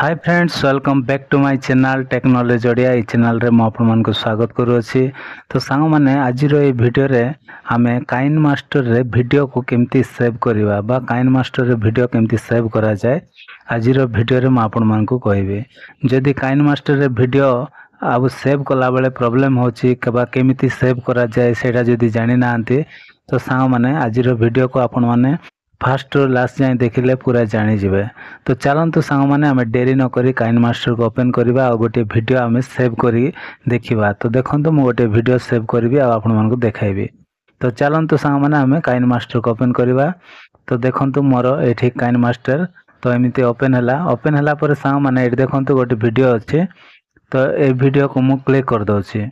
Hi friends, welcome back to my channel technology Odia. ये channel रे मैं आपण को स्वागत करूँगी। तो सांग मैंने आज ये वीडियो रे आमे काइन मास्टर रे वीडियो को केमती सेव करवा बा काइन मास्टर रे वीडियो केमती सेव करा जाए आज वीडियो रे मैं आपण को कहबी। जदि काइन मास्टर रे वीडियो अब सेव कला बेले प्रॉब्लम होची केबा केमिति सेव करा जाए सेटा जदि जानि नांती तो सांग माने आज वीडियो को आपण माने फास्ट लास्ट जाए देखिले पूरा जानी जिवे। तो चलतु सांग माने आमे डेरी न करी काइन मास्टर को ओपन करबा और गोटे वीडियो आमे सेव करी देखिबा। तो देखंतु मु गोटे वीडियो सेव करबी आ आपण मानको देखाइबी। तो चलतु सांग माने आमे काइन मास्टर को ओपन करबा। तो देखंतु मोर एठी काइन मास्टर तो एमिति ओपन हला पर सांग माने एठी देखंतु गोटे वीडियो अछि। तो ए वीडियो को मु क्लिक कर दोछि।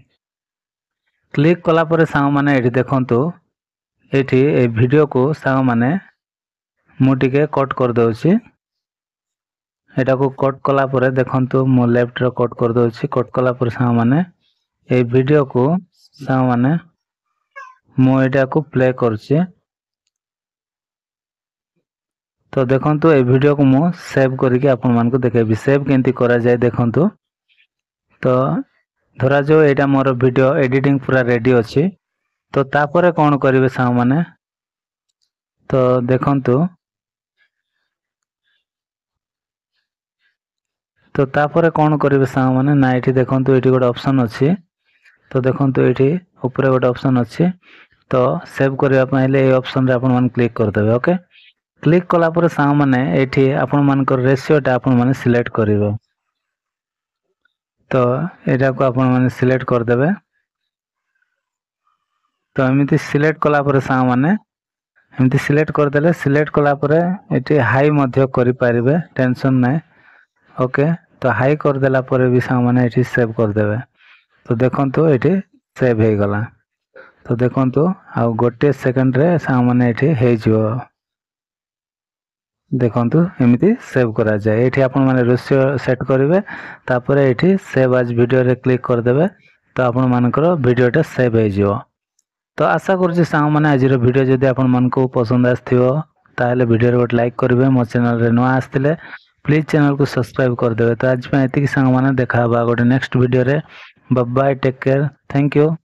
क्लिक कला पर सांग माने एठी देखंतु एठी ए वीडियो को सांग माने मुझे कट कर दूसरी एटा को कट कला पर देखंतु मो लेफ्ट रे कट कर दूसरी। कट कला पर सांग माने ए वीडियो को सांग माने मो एटा को प्ले करछि। तो देखंतु ए वीडियो को मो सेव करके आपन मान को देखेबी। सेव केंती करा जाए देखंतु। तो धरा जो एटा मोर वीडियो एडिटिंग पूरा रेडी अछि। तो तापरे कोन करिवे सांग माने तो देखंतु। तो तापर कौन करेंगे सांग माने ना ये देखो ये गोटे ऑप्शन अच्छी। तो देखो ये ऊपर गोटे ऑप्शन अच्छी। तो सेव करने ये ऑप्शन रे आपण क्लिक करदे। ओके, क्लिक कला पर सांग माने ये आपण मान रेशियोटा आपण माने सिलेक्ट करिवो। तो एटा को आपण माने सिलेक्ट करदे। तो एमती सिलेक्ट कला पर सांग माने एमती सिलेक्ट करदेले। सिलेक्ट कला पर ये हाई मध्य करि पारिबे, टेंशन नहीं। ओके, तो हाई कर देला पर भी सांग माने एठी सेव कर देबे। तो देखंतु एठी सेव हे गला। तो देखंतु आ गोटे सेकंड रे सांग माने एठी हे जिवो। देखंतु एमिति सेव करा जाए। एठी आपण माने रेशियो सेट करिवे तापर एठी सेव एज वीडियो रे क्लिक कर देबे। तो आपण मानकर वीडियोटा सेव हे जिवो। तो आशा करछि सांग माने आज रो वीडियो जदि आपण मानको पसंद आस्थिवो ताले वीडियो रे गोटे लाइक करिवे। मो चैनल रे नुआ आस्थिले प्लीज चैनल को सब्सक्राइब कर देवे। तो आज पे एतिक सांग माने देखा गोटे नेक्स्ट वीडियो रे। Bye bye, take care, thank you.